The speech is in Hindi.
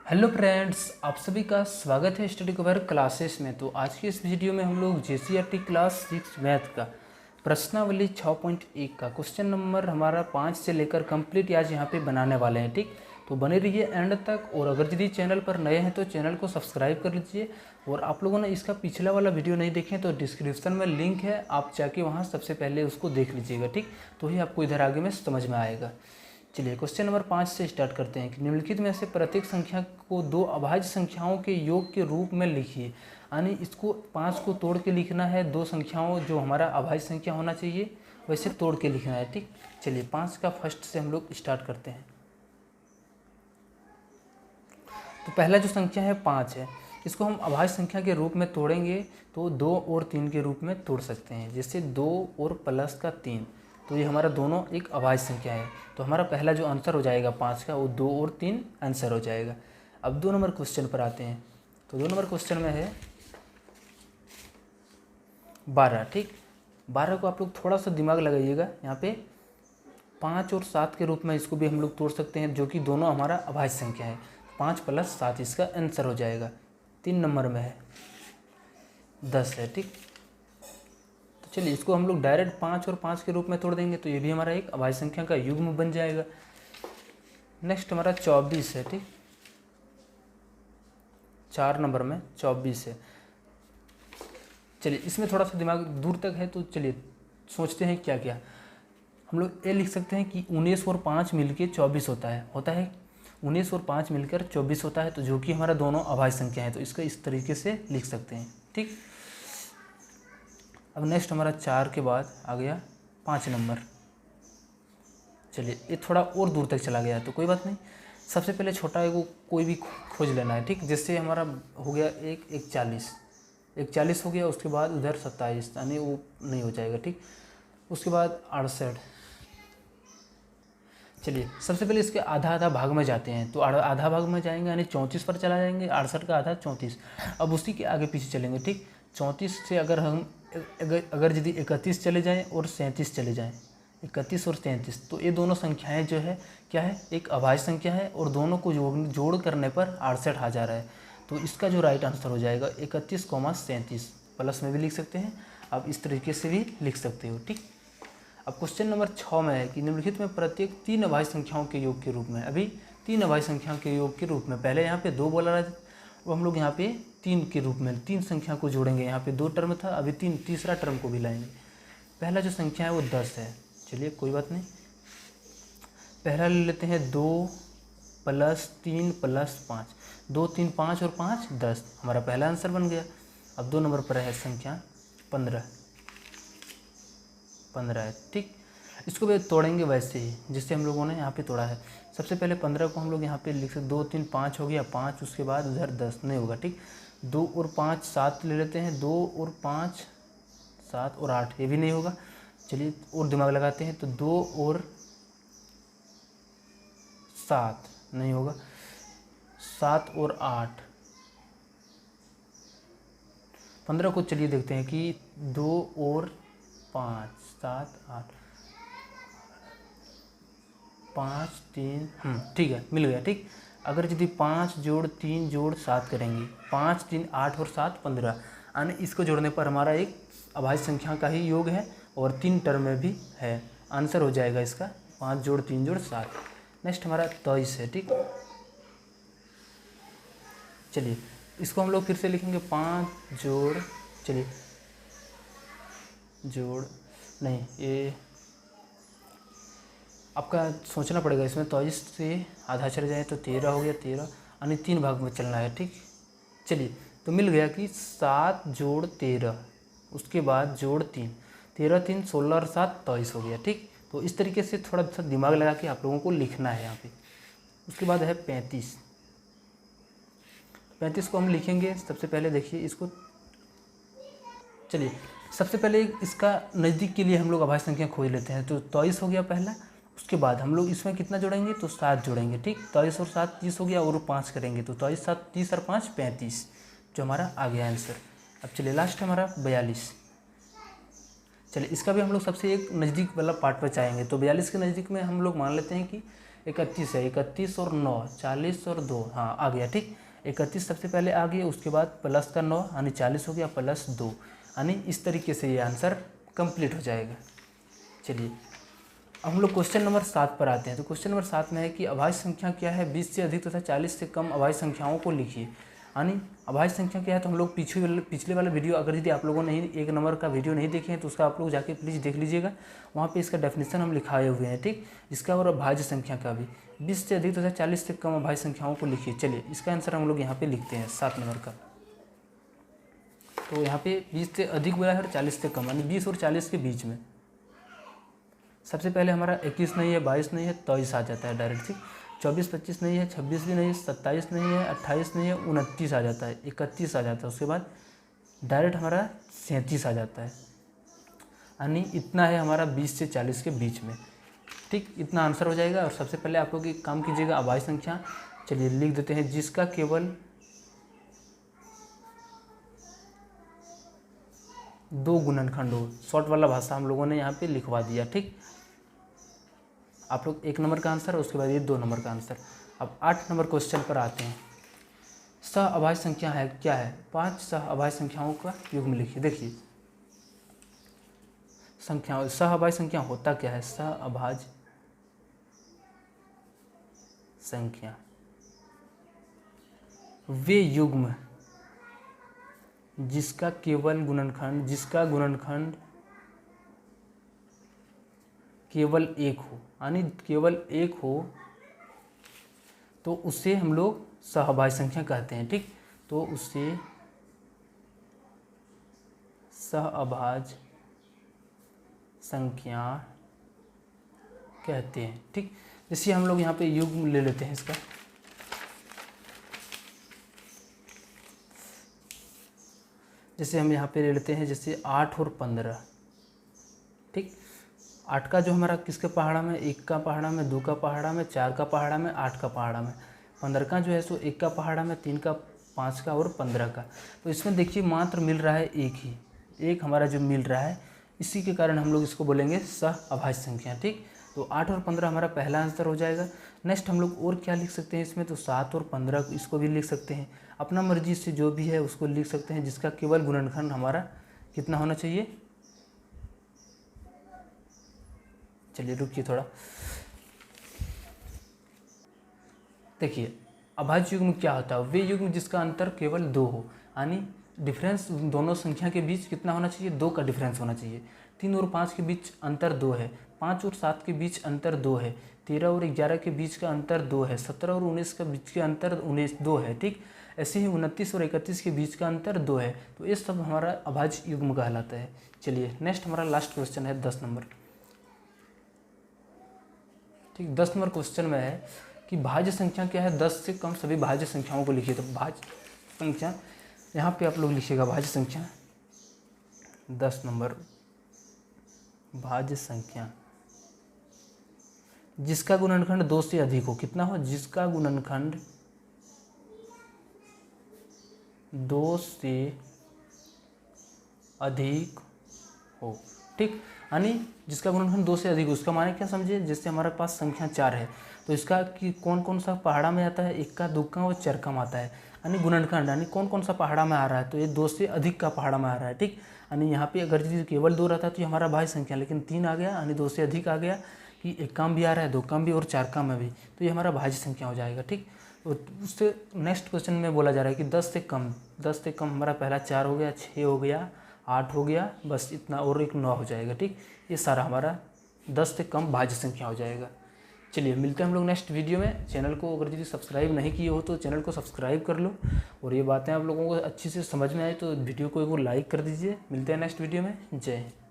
हेलो फ्रेंड्स, आप सभी का स्वागत है स्टडी कवर क्लासेस में। तो आज की इस वीडियो में हम लोग जेसीईआरटी क्लास 6 मैथ का प्रश्नावली 6.1 का क्वेश्चन नंबर हमारा 5 से लेकर कंप्लीट आज यहाँ पे बनाने वाले हैं। ठीक, तो बने रहिए एंड तक। और अगर यदि चैनल पर नए हैं तो चैनल को सब्सक्राइब कर लीजिए। और आप लोगों ने इसका पिछला वाला वीडियो नहीं देखे तो डिस्क्रिप्शन में लिंक है, आप जाके वहाँ सबसे पहले उसको देख लीजिएगा। ठीक, तो ही आपको इधर आगे में समझ में आएगा। चलिए क्वेश्चन नंबर 5 से स्टार्ट करते हैं कि निम्नलिखित में से प्रत्येक संख्या को दो अभाज्य संख्याओं के योग के रूप में लिखिए। यानी इसको 5 को तोड़ के लिखना है, दो संख्याओं जो हमारा अभाज्य संख्या होना चाहिए वैसे तोड़ के लिखना है। ठीक, चलिए 5 का फर्स्ट से हम लोग स्टार्ट करते हैं। तो पहला जो संख्या है 5 है, इसको हम अभाज्य संख्या के रूप में तोड़ेंगे तो 2 और 3 के रूप में तोड़ सकते हैं। जैसे 2 और प्लस का 3, तो ये हमारा दोनों एक अभाज्य संख्या है। तो हमारा पहला जो आंसर हो जाएगा 5 का वो 2 और 3 आंसर हो जाएगा। अब 2 नंबर क्वेश्चन पर आते हैं। तो 2 नंबर क्वेश्चन में है 12। ठीक, 12 को आप लोग थोड़ा सा दिमाग लगाइएगा। यहाँ पे 5 और 7 के रूप में इसको भी हम लोग तोड़ सकते हैं, जो कि दोनों हमारा अभाज्य संख्या है। 5 + 7 इसका आंसर हो जाएगा। 3 नंबर में है 10 है। ठीक, चलिए इसको हम लोग डायरेक्ट 5 और 5 के रूप में तोड़ देंगे तो ये भी हमारा एक अभाज्य संख्या का युग्म बन जाएगा। नेक्स्ट हमारा 24 है। ठीक, 4 नंबर में 24 है। चलिए इसमें थोड़ा सा दिमाग दूर तक है, तो चलिए सोचते हैं क्या क्या हम लोग। ये लिख सकते हैं कि 19 और 5 मिलके 24 होता है 19 और 5 मिलकर 24 होता है, तो जो कि हमारा दोनों अभाज्य संख्या है, तो इसका इस तरीके से लिख सकते हैं। ठीक, अब नेक्स्ट हमारा 4 के बाद आ गया 5 नंबर। चलिए ये थोड़ा और दूर तक चला गया, तो कोई बात नहीं। सबसे पहले छोटा है वो कोई भी खोज लेना है। ठीक, जिससे हमारा हो गया 41 हो गया। उसके बाद उधर 27, यानी वो नहीं हो जाएगा। ठीक, उसके बाद 68। चलिए सबसे पहले इसके आधा आधा भाग में जाते हैं, तो आधा भाग में जाएंगे यानी 34 पर चला जाएंगे। 68 का आधा 34। अब उसी के आगे पीछे चलेंगे। ठीक, 34 से अगर हम यदि 31 चले जाएं और 37 चले जाएं, 31 और 37, तो ये दोनों संख्याएं जो है क्या है, एक अभाज्य संख्या है और दोनों को जोड़ करने पर 68 आ जा रहा है। तो इसका जो राइट आंसर हो जाएगा 31,37। प्लस में भी लिख सकते हैं, आप इस तरीके से भी लिख सकते हो। ठीक, अब क्वेश्चन नंबर 6 में है कि निम्नलिखित में प्रत्येक 3 अभाज्य संख्याओं के योग के रूप में। अभी 3 अभाज्य संख्याओं के योग के रूप में, पहले यहाँ पे 2 बोला रहा था, वो हम लोग यहाँ पे 3 के रूप में 3 संख्या को जोड़ेंगे। यहाँ पे 2 टर्म था, अभी तीसरा टर्म को भी लाएंगे। पहला जो संख्या है वो 10 है। चलिए कोई बात नहीं, पहला ले लेते हैं 2 + 3 + 5। 2 3 5 और 5 10, हमारा पहला आंसर बन गया। अब 2 नंबर पर है संख्या 15 है। ठीक, इसको भी तोड़ेंगे वैसे ही जिससे हम लोगों ने यहाँ पे तोड़ा है। सबसे पहले 15 को हम लोग यहाँ पे लिख सकते, 2 3 5 हो गया 5, उसके बाद उधर 10 नहीं होगा। ठीक, 2 और 5 7 ले लेते हैं, 2 और 5 7 और 8, ये भी नहीं होगा। चलिए और दिमाग लगाते हैं, तो 2 और 7 नहीं होगा, 7 और 8, 15 को चलिए देखते हैं कि 2 और 5 7 8 5 3, ठीक है मिल गया। ठीक, अगर यदि 5 जोड़ 3 जोड़ 7 करेंगे, 5 3 8 और 7 15, यानी इसको जोड़ने पर हमारा एक अभाज्य संख्या का ही योग है और 3 टर्म में भी है। आंसर हो जाएगा इसका 5 जोड़ 3 जोड़ 7। नेक्स्ट हमारा 23 है। ठीक, चलिए इसको हम लोग फिर से लिखेंगे 5 जोड़, चलिए जोड़ नहीं, ये आपका सोचना पड़ेगा इसमें। 23 से आधा चले जाए तो 13 हो गया, 13 यानी 3 भाग में चलना है। ठीक, चलिए तो मिल गया कि 7 जोड़ 13, उसके बाद जोड़ 3, 13 3 16 और 7 23 हो गया। ठीक, तो इस तरीके से थोड़ा सा दिमाग लगा के आप लोगों को लिखना है यहाँ पे। उसके बाद है 35। 35 को हम लिखेंगे, सबसे पहले देखिए इसको, चलिए सबसे पहले इसका नज़दीक के लिए हम लोग अभाज्य संख्या खोज लेते हैं। तो 23 हो गया पहला, उसके बाद हम लोग इसमें कितना जोड़ेंगे, तो 7 जोड़ेंगे। ठीक, 23 और 7 30 हो गया, और 5 करेंगे तो 23 7 30 और 5 35, जो हमारा आ गया आंसर। अब चलिए लास्ट है हमारा 42। चलिए इसका भी हम लोग सबसे एक नज़दीक वाला पार्ट पर चाहेंगे। तो 42 के नज़दीक में हम लोग मान लेते हैं कि 31 है, 31 और 9 40 और 2, हाँ आ गया ठीक। 31 सबसे पहले आ गया, उसके बाद प्लस का 9 यानी 40 हो गया प्लस 2, यानी इस तरीके से ये आंसर कंप्लीट हो जाएगा। चलिए अब हम लोग क्वेश्चन नंबर 7 पर आते हैं। तो क्वेश्चन नंबर 7 में है कि अभाज्य संख्या क्या है, 20 से अधिक तथा 40 से कम अभाज्य संख्याओं को लिखिए। यानी अभाज्य संख्या क्या है, तो हम लोग पिछले वाला वीडियो अगर यदि आप लोगों ने 1 नंबर का वीडियो नहीं देखे हैं तो उसका आप लोग जाके प्लीज़ देख लीजिएगा, वहाँ पे इसका डेफिनेशन हम लिखाए हुए हैं ठीक, इसका और अभाज्य संख्या का भी। 20 से अधिक तथा 40 से कम अभाज्य संख्याओं को लिखिए। चलिए इसका आंसर हम लोग यहाँ पे लिखते हैं 7 नंबर का। तो यहाँ पे 20 से अधिक बोला है और 40 से कम, यानी 20 और 40 के बीच में। सबसे पहले हमारा 21 नहीं है, 22 नहीं है, 23 आ जाता है डायरेक्ट ठीक। 24 25 नहीं है, 26 भी नहीं है, 27 नहीं है, 28 नहीं है, 29 आ जाता है, 31 आ जाता है, उसके बाद डायरेक्ट हमारा 37 आ जाता है। यानी इतना है हमारा 20 से 40 के बीच में ठीक, इतना आंसर हो जाएगा। और सबसे पहले आप लोग एक काम कीजिएगा, अभाज्य संख्या चलिए लिख देते हैं, जिसका केवल 2 गुणनखंड हो। शॉर्ट वाला भाषा हम लोगों ने यहाँ पे लिखवा दिया ठीक। आप लोग 1 नंबर का आंसर, उसके बाद ये 2 नंबर का आंसर। अब 8 नंबर क्वेश्चन पर आते हैं। सह अभाज्य संख्या है क्या है, 5 सह अभाज्य संख्याओं का युग्म लिखिए। देखिए संख्या, सह अभाज्य संख्या होता क्या है, सह अभाज्य संख्या वे युग्म जिसका गुणनखंड केवल 1 हो, यानी केवल 1 हो तो उसे हम लोग सहअभाज्य संख्या कहते हैं ठीक। तो उसे सहअभाज्य संख्या कहते हैं ठीक। जैसे हम लोग यहाँ पे युग्म ले लेते हैं इसका, जैसे हम यहाँ पे ले लेते हैं जैसे 8 और 15 ठीक। 8 का जो हमारा किसके पहाड़ा में, 1 का पहाड़ा में, 2 का पहाड़ा में, 4 का पहाड़ा में, 8 का पहाड़ा में। 15 का जो है सो 1 का पहाड़ा में, 3 का, 5 का और 15 का। तो इसमें देखिए मात्र मिल रहा है एक हमारा जो मिल रहा है, इसी के कारण हम लोग इसको बोलेंगे सहअभाज्य संख्या ठीक। तो 8 और 15 हमारा पहला आंसर हो जाएगा। नेक्स्ट हम लोग और क्या लिख सकते हैं इसमें, तो 7 और 15 इसको भी लिख सकते हैं, अपना मर्जी से जो भी है उसको लिख सकते हैं, जिसका केवल गुणनखंड हमारा कितना होना चाहिए। चलिए रुकिए थोड़ा, देखिए अभाज्य युग्म क्या होता है, वे युग्म जिसका अंतर केवल 2 हो, यानी डिफरेंस दोनों संख्या के बीच कितना होना चाहिए, 2 का डिफरेंस होना चाहिए। 3 और 5 के बीच अंतर 2 है, 5 और 7 के बीच अंतर 2 है, 13 और 11 के बीच का अंतर 2 है, 17 और 19 के बीच के अंतर 2 है ठीक। ऐसे ही 29 और 31 के बीच का अंतर 2 है। तो ये सब हमारा अभाज्य युग्म कहलाता है। चलिए नेक्स्ट हमारा लास्ट क्वेश्चन है 10 नंबर ठीक। 10 नंबर क्वेश्चन में है कि भाज्य संख्या क्या है, 10 से कम सभी भाज्य संख्याओं को लिखिए। तो भाज्य संख्या यहाँ पे आप लोग लिखिएगा, भाज्य संख्या 10 नंबर, भाज्य संख्या जिसका गुणनखंड 2 से अधिक हो, कितना हो, जिसका गुणनखंड 2 से अधिक हो ठीक। यानी जिसका गुणनखंड 2 से अधिक हो, उसका माने क्या समझिए, जैसे हमारे पास संख्या 4 है तो इसका कि कौन कौन सा पहाड़ा में आता है, 1 का, 2 का और 4 का में आता है। यानी गुणनखंड यानी कौन कौन सा पहाड़ा में आ रहा है, तो ये 2 से अधिक का पहाड़ा में आ रहा है ठीक। यानी यहाँ पे अगर यदि केवल 2 रहता तो ये हमारा भाज्य संख्या, लेकिन 3 आ गया यानी 2 से अधिक आ गया कि 1 का भी आ रहा है, 2 का भी और 4 का में भी, तो ये हमारा भाज्य संख्या हो जाएगा ठीक। तो उससे नेक्स्ट क्वेश्चन में बोला जा रहा है कि 10 से कम हमारा पहला 4 हो गया, 6 हो गया, 8 हो गया, बस इतना, और एक 9 हो जाएगा ठीक। ये सारा हमारा 10 से कम भाज्य संख्या हो जाएगा। चलिए मिलते हैं हम लोग नेक्स्ट वीडियो में। चैनल को अगर यदि सब्सक्राइब नहीं किए हो तो चैनल को सब्सक्राइब कर लो, और ये बातें आप लोगों को अच्छी से समझ में आए तो वीडियो को एक बार लाइक कर दीजिए। मिलते हैं नेक्स्ट वीडियो में। जय हिंद।